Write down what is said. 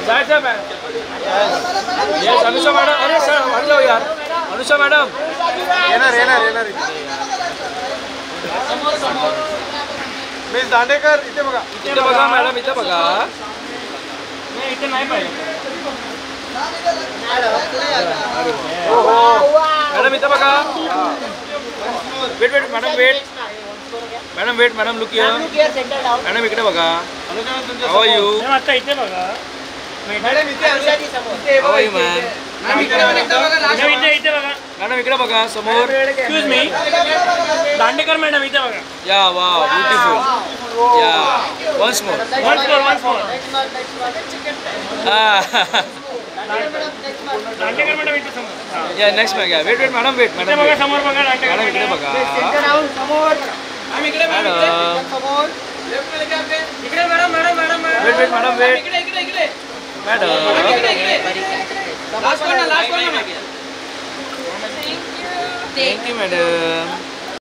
जायचं yes Anusha madam. अरे sir वर जाऊ यार. अनुषा मॅडम येणार मिस दांडेकर इथे बघा. इथे बघा मॅडम, इथे बघा. नाही इथे नाही पाहिजे मॅडम, इथे बघा. Wait madam, wait madam look here. Madam इकडे बघा. How are you? आता इथे बघा मॅडम इथे हाऊ आर यू मॅम? इथे बघा मॅडम इकडे बघा समोर. एक्सक्यूज मी दांडेकर मॅडम इथे बघा. या वाव ब्युटिफुल. या वन्स मोर. दांडेकर मॅडम इथे समोर. या नेक्स्ट मॅग. वेट मॅडम, वेट इथे बघा समोर बघा दांडेकर मॅडम इकडे बघा. Wait madam, wait madam. Thank you madam.